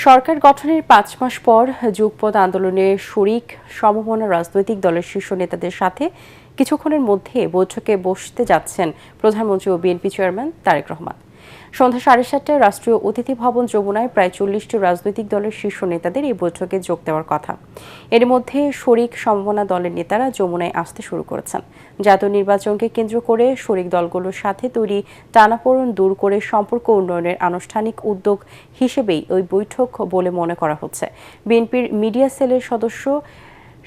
সরকার গঠনের ৫ মাস পর যুগপৎ আন্দোলনে শরিক সমমনা রাজনৈতিক দলের শীর্ষ নেতাদের সাথে কিছুক্ষণের মধ্যে বৈঠকে বসতে যাচ্ছেন প্রধানমন্ত্রী ও বিএনপি চেয়ারম্যান তারেক রহমান। সন্ধ্যা ৭:৩০টায় রাষ্ট্রীয় অতিথি ভবন যমুনায় প্রায় ৪০টি রাজনৈতিক দলের শীর্ষ নেতাদের এই বৈঠকে যোগ দেওয়ার কথা। এর মধ্যে শরিক সমমনা দলের নেতারা যমুনায় আসতে শুরু করেছেন। জাতীয় নির্বাচনকে কেন্দ্র করে শরিক দলগুলোর সাথে তৈরি টানাপোড়েন দূর করে সম্পর্ক উন্নয়নের আনুষ্ঠানিক উদ্যোগ হিসেবেই ওই বৈঠক বলে মনে করা হচ্ছে। বিএনপির মিডিয়া সেলের সদস্য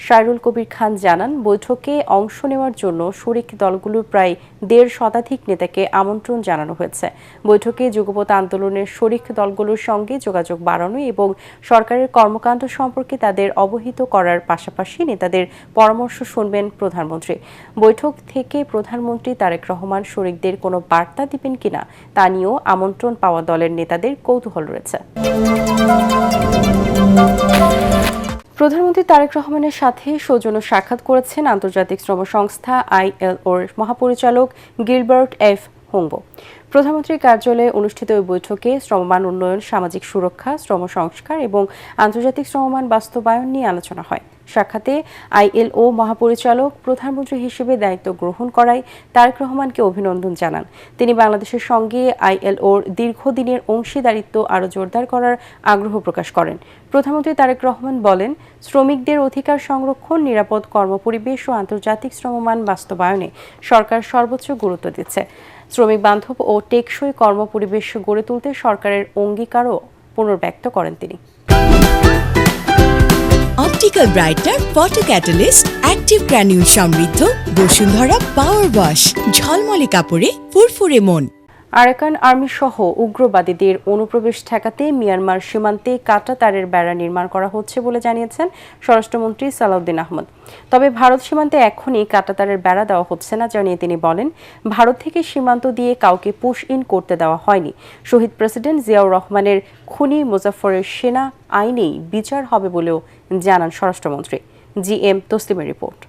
শায়রুল কবির খান জানান, বৈঠকে অংশ নেওয়ার জন্য শরিক দলগুলোর প্রায় ১.৫ শতাধিক নেতাকে আমন্ত্রণ জানানো হয়েছে। বৈঠকে যুগপৎ আন্দোলনের শরিক দলগুলোর সঙ্গে যোগাযোগ বাড়ানো এবং সরকারের কর্মকাণ্ড সম্পর্কে তাদের অবহিত করার পাশাপাশি নেতাদের পরামর্শ শুনবেন প্রধানমন্ত্রী। বৈঠক থেকে প্রধানমন্ত্রী তারেক রহমান শরিকদের কোনো বার্তা দিবেন কিনা তা নিয়েও আমন্ত্রণ পাওয়া দলের নেতাদের কৌতূহল রয়েছে। প্রধানমন্ত্রী তারেক রহমানের সাথে সৌজন্য সাক্ষাৎ করেছেন আন্তর্জাতিক শ্রম সংস্থা ILOর মহাপরিচালক গিলবার্ট এফ হোংবো। প্রধানমন্ত্রীর কার্যালয়ে অনুষ্ঠিত ওই বৈঠকে শ্রমমান উন্নয়ন, সামাজিক সুরক্ষা, শ্রম সংস্কার এবং আন্তর্জাতিক শ্রমমান বাস্তবায়ন নিয়ে আলোচনা হয়। সাক্ষাতে ILO মহাপরিচালক প্রধানমন্ত্রী হিসেবে দায়িত্ব গ্রহণ করায় তারেক রহমানকে অভিনন্দন জানান। তিনি বাংলাদেশের সঙ্গে ILOর দীর্ঘদিনের অংশীদারিত্ব আরও জোরদার করার আগ্রহ প্রকাশ করেন। প্রধানমন্ত্রী তারেক রহমান বলেন, শ্রমিকদের অধিকার সংরক্ষণ, নিরাপদ কর্মপরিবেশ ও আন্তর্জাতিক শ্রমমান বাস্তবায়নে সরকার সর্বোচ্চ গুরুত্ব দিচ্ছে। শ্রমিক বান্ধব ও টেকসই কর্মপরিবেশ গড়ে তুলতে সরকারের অঙ্গীকারও পুনর্ব্যক্ত করেন তিনি। Optical brighter, photo catalyst, active granule সমৃদ্ধ বসুন্ধরা পাওয়ার ওয়াশ, ঝলমলে কাপড়ে ফুরফুরে মন। আরাকান আর্মি সহ উগ্রবাদীদের অনুপ্রবেশ ঠেকাতে মিয়ানমার সীমান্তে কাঁটাতারের বেড়া নির্মাণ করা হচ্ছে বলে জানিয়েছেন স্বরাষ্ট্রমন্ত্রী সালাউদ্দিন আহমদ। তবে ভারত সীমান্তে এখনই কাঁটাতারের বেড়া দেওয়া হচ্ছে না জানিয়ে তিনি বলেন, ভারত থেকে সীমান্ত দিয়ে কাউকে পুশ ইন করতে দেওয়া হয়নি। শহীদ প্রেসিডেন্ট জিয়াউর রহমানের খুনি মুজাফফরের সেনা আইনেই বিচার হবে বলেও জানান স্বরাষ্ট্রমন্ত্রী। GM তসলিমের রিপোর্ট।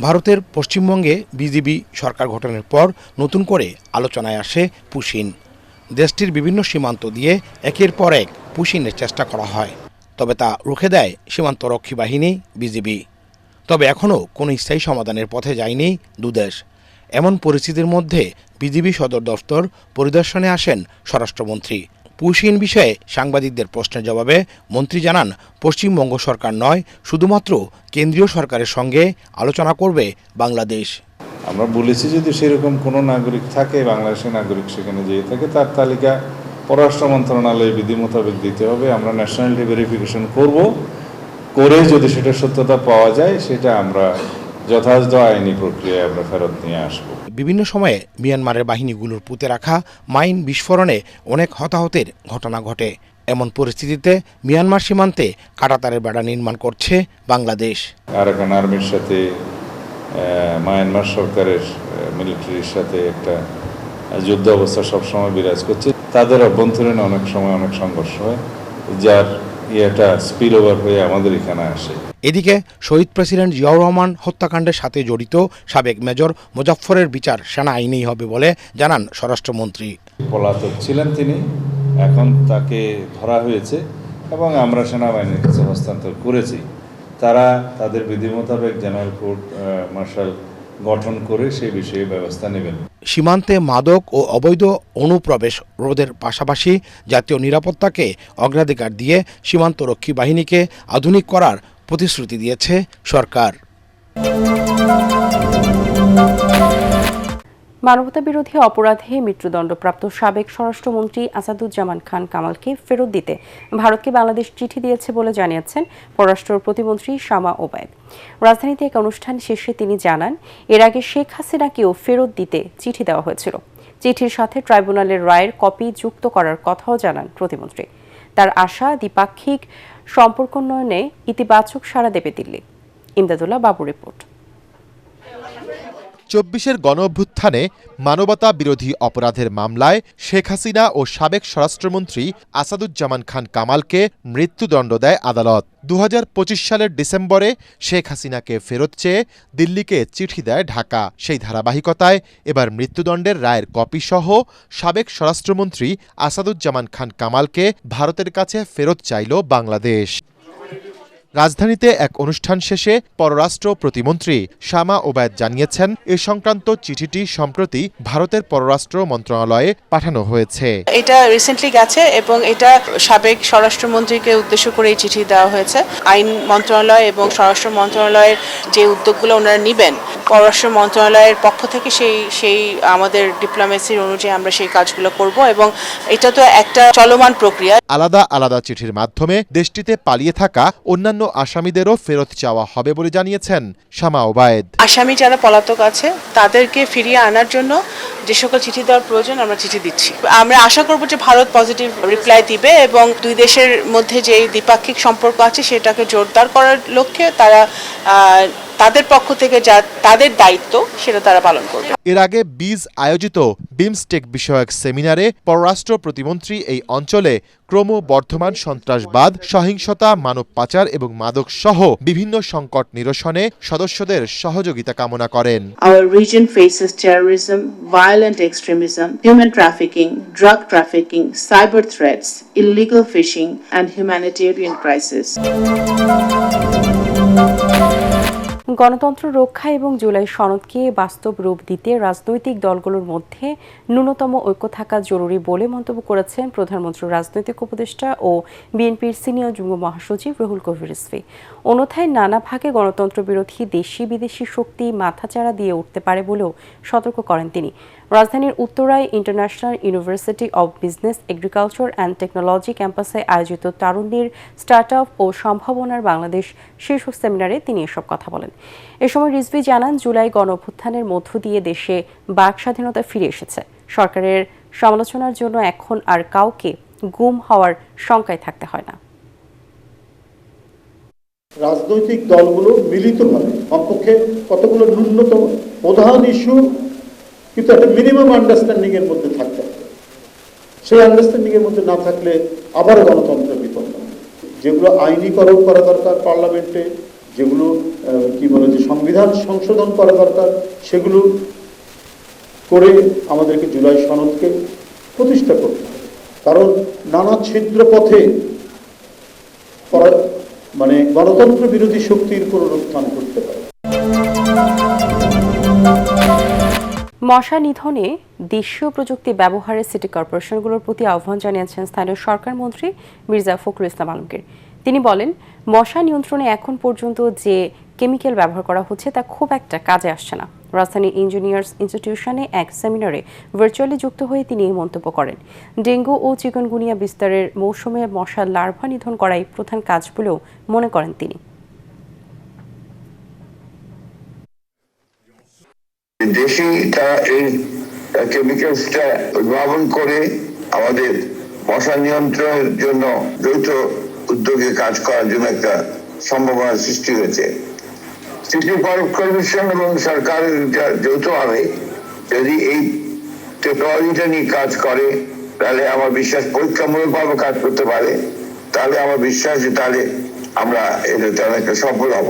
ভারতের পশ্চিমবঙ্গে বিজেপি সরকার গঠনের পর নতুন করে আলোচনায় আসে পুশিন। দেশটির বিভিন্ন সীমান্ত দিয়ে একের পর এক পুশিনের চেষ্টা করা হয়, তবে তা রুখে দেয় সীমান্তরক্ষী বাহিনী, বিজেপি। তবে এখনও কোনো স্থায়ী সমাধানের পথে যায়নি দুদেশ। এমন পরিস্থিতির মধ্যে বিজেপি সদর দফতর পরিদর্শনে আসেন স্বরাষ্ট্রমন্ত্রী। পুশিন বিষয়ে সাংবাদিকদের প্রশ্নের জবাবে মন্ত্রী জানান, পশ্চিমবঙ্গ সরকার নয়, শুধুমাত্র কেন্দ্রীয় সরকারের সঙ্গে আলোচনা করবে বাংলাদেশ। আমরা বলেছি যদি সেরকম কোনো নাগরিক থাকে, বাংলাদেশের নাগরিক সেখানে যেয়ে থাকে, তার তালিকা পররাষ্ট্র মন্ত্রণালয়ে বিধি মোতাবেক দিতে হবে। আমরা ন্যাশনালিটি ভেরিফিকেশন করব, করে যদি সেটা সত্যতা পাওয়া যায় সেটা আমরা যথাযথ আইনি প্রক্রিয়ায় আমরা ফেরত নিয়ে আসবো। বিভিন্ন সময়ে মিয়ানমারের বাহিনীগুলোর পুঁতে রাখা মাইন বিস্ফোরণে অনেক হতাহতের ঘটনা ঘটে। এমন পরিস্থিতিতে মিয়ানমার সীমান্তে কাঁটাতারের বেড়া নির্মাণ করছে বাংলাদেশ। আরাকান আর্মির সাথে মায়ানমার সরকারের মিলিটারির সাথে একটা যুদ্ধ অবস্থা সবসময় বিরাজ করছে। তাদের অভ্যন্তরীণ অনেক সময় অনেক সংঘর্ষ হয়, যার এটা স্পিল ওভার হয়ে আমাদের এখানে আসে। এদিকে শহীদ প্রেসিডেন্ট জিয়াউর রহমান হত্যাকাণ্ডের সাথে জড়িত সাবেক মেজর মুজাফফরের বিচার সেনা আইনেই হবে বলে জানান স্বরাষ্ট্রমন্ত্রী। পলাতক ছিলেন তিনি, এখন তাকে ধরা হয়েছে এবং আমরা সেনাবাহিনীর কাছে হস্তান্তর করেছি। তারা তাদের বিধি মোতাবেক জেনারেল কোর্ট মার্শাল গঠন করে সেই বিষয়ে ব্যবস্থা নেবেন। সীমান্তে মাদক ও অবৈধ অনুপ্রবেশ রোধের পাশাপাশি জাতীয় নিরাপত্তাকে অগ্রাধিকার দিয়ে সীমান্তরক্ষী বাহিনীকে আধুনিক করার প্রতিশ্রুতি দিয়েছে সরকার। মানবতাবিরোধী অপরাধে মৃত্যুদণ্ডপ্রাপ্ত সাবেক স্বরাষ্ট্রমন্ত্রী আসাদুজ্জামান খান কামালকে ফেরত দিতে ভারতকে বাংলাদেশ চিঠি দিয়েছে বলে জানিয়েছেন পররাষ্ট্র প্রতিমন্ত্রী শামা ওবায়দ। রাজধানীতে এক অনুষ্ঠান শেষে তিনি জানান, এর আগে শেখ হাসিনাকেও ফেরত দিতে চিঠি দেওয়া হয়েছিল। চিঠির সাথে ট্রাইব্যুনালের রায়ের কপি যুক্ত করার কথাও জানান প্রতিমন্ত্রী। তার আশা, দ্বিপাক্ষিক সম্পর্কোন্নয়নে ইতিবাচক সাড়া দেবে দিল্লি। ইমদাদুল্লাহ বাবু রিপোর্ট। ২৪-এর গণঅভ্যুত্থানে মানবতা বিরোধী অপরাধের মামলায় শেখ হাসিনা ও সাবেক স্বরাষ্ট্রমন্ত্রী আসাদুজ্জামান খান কামালকে মৃত্যুদণ্ড দেয় আদালত। ২০২৫ সালের ডিসেম্বরে শেখ হাসিনাকে ফেরত চেয়ে দিল্লিকে চিঠি দেয় ঢাকা। সেই ধারাবাহিকতায় এবার মৃত্যুদণ্ডের রায়ের কপিসহ সাবেক স্বরাষ্ট্রমন্ত্রী আসাদুজ্জামান খান কামালকে ভারতের কাছে ফেরত চাইল বাংলাদেশ। রাজধানীতে এক অনুষ্ঠান শেষে পররাষ্ট্র প্রতিমন্ত্রী শামা ওবায়দ জানিয়েছেন, এ সংক্রান্ত চিঠিটি সম্প্রতি ভারতের পররাষ্ট্র মন্ত্রণালয়ে পাঠানো হয়েছে। এটা রিসেন্টলি গেছে এবং এটা সাবেক স্বরাষ্ট্রমন্ত্রীকে উদ্দেশ্য করে এই চিঠি দেওয়া হয়েছে। আইন মন্ত্রণালয় এবং স্বরাষ্ট্র মন্ত্রণালয়ের যে উদ্যোগগুলো ওনারা নেবেন, পররাষ্ট্র মন্ত্রণালয়ের পক্ষ থেকে সেই আমাদের ডিপ্লোমেসির অনুযায়ী আমরা সেই কাজগুলো করব এবং এটা তো একটা চলমান প্রক্রিয়া। আলাদা আলাদা চিঠির মাধ্যমে দেশটিতে পালিয়ে থাকা অন্যান্য আসামিদেরও ফেরত চাওয়া হবে বলে জানিয়েছেন শামা ওবায়দ। আসামি যারা পলাতক আছে তাদেরকে ফিরিয়ে আনার জন্য যে সকল চিঠি দেওয়ার প্রয়োজন আমরা চিঠি দিচ্ছি। আমরা আশা করব যে ভারত পজিটিভ রিপ্লাই দিবে এবং দুই দেশের মধ্যে যে দ্বিপাক্ষিক সম্পর্ক আছে সেটাকে জোরদার করার লক্ষ্যে তারা তাদের পক্ষ থেকে যা তাদের দায়িত্ব সেটা তারা পালন করবে। এর আগে বিজ আয়োজিত বিমস্টেক বিষয়ক সেমিনারে পররাষ্ট্র প্রতিমন্ত্রী এই অঞ্চলে ক্রমবর্ধমান সন্ত্রাসবাদ, সহিংসতা, মানব পাচার এবং মাদক সহ বিভিন্ন সংকট নিরসনে সদস্যদের সহযোগিতা কামনা করেন। Our region faces terrorism, violent extremism, human trafficking, drug trafficking, cyber threats, illegal fishing and humanitarian crisis. গণতন্ত্র রক্ষা এবং জুলাই সনদকে বাস্তব রূপ দিতে রাজনৈতিক দলগুলোর মধ্যে ন্যূনতম ঐক্য থাকা জরুরি বলে মন্তব্য করেছেন প্রধানমন্ত্রীর রাজনৈতিক উপদেষ্টা ও বিএনপির সিনিয়র যুগ্ম মহাসচিব রুহুল কবির রিজভী। অন্যথায় নানা ভাগে গণতন্ত্র বিরোধী দেশি বিদেশি শক্তি মাথাচাড়া দিয়ে উঠতে পারে বলেও সতর্ক করেন তিনি। রাজধানীর উত্তরায় international university of business, agriculture and technology ক্যাম্পাসে আয়োজিত তারুণ্যের স্টার্টআপ ও সম্ভাবনার বাংলাদেশ শীর্ষক সেমিনারে তিনি এসব কথা বলেন। এ সময় রিজভী জানান, জুলাই গণঅভ্যুত্থানের মধ্য দিয়ে দেশে বাক স্বাধীনতা ফিরে এসেছে। সরকারের সমালোচনার জন্য এখন আর কাউকে গুম হওয়ার শঙ্কায় থাকতে হয় না। রাজনৈতিক দলগুলো মিলিতভাবে কমপক্ষে কতগুলো ন্যূনতম প্রধান ইস্যু কিন্তু একটা মিনিমাম আন্ডারস্ট্যান্ডিং এর মধ্যে থাকতে হবে। সেই আন্ডারস্ট্যান্ডিং এর মধ্যে না থাকলে আবার গণতন্ত্র বিপন্ন। যেগুলো আইনীকরণ করা দরকার পার্লামেন্টে, যেগুলো যে সংবিধান সংশোধন করা দরকার, সেগুলো করে আমাদেরকে জুলাই সনদকে প্রতিষ্ঠা করতে হবে। কারণ নানা ছিদ্র পথে গণতন্ত্র বিরোধী শক্তির পুনরুত্থান করতে পারে। মশা নিধনে দেশীয় প্রযুক্তি ব্যবহারে সিটি কর্পোরেশনগুলোর প্রতি আহ্বান জানিয়েছেন স্থানীয় সরকার মন্ত্রী মির্জা ফখরুল ইসলাম আলমগীর। তিনি বলেন, মশা নিয়ন্ত্রণে এখন পর্যন্ত যে কেমিক্যাল ব্যবহার করা হচ্ছে তা খুব একটা কাজে আসছে না। রাজধানীর ইঞ্জিনিয়ার্স ইনস্টিটিউশনে এক সেমিনারে ভার্চুয়ালি যুক্ত হয়ে তিনি এই মন্তব্য করেন। ডেঙ্গু ও চিকুনগুনিয়া বিস্তারের মৌসুমে মশার লার্ভা নিধন করাই প্রধান কাজ বলেও মনে করেন তিনি। দেশিটা এই কেমিক্যালসটা উদ্ভাবন করে আমাদের মশা নিয়ন্ত্রণের জন্য দ্রুত উদ্যোগে কাজ করার জন্য একটা সম্ভাবনা সৃষ্টি হয়েছে। সিটি কর্পোরেশন এবং সরকারের যৌথভাবে যদি এই টেকনোলজিটা নিয়ে কাজ করে, তাহলে আমার বিশ্বাস পরীক্ষামূলকভাবে কাজ করতে পারে, তাহলে আমার বিশ্বাস যে তাহলে আমরা এটাতে অনেকটা সফল হব।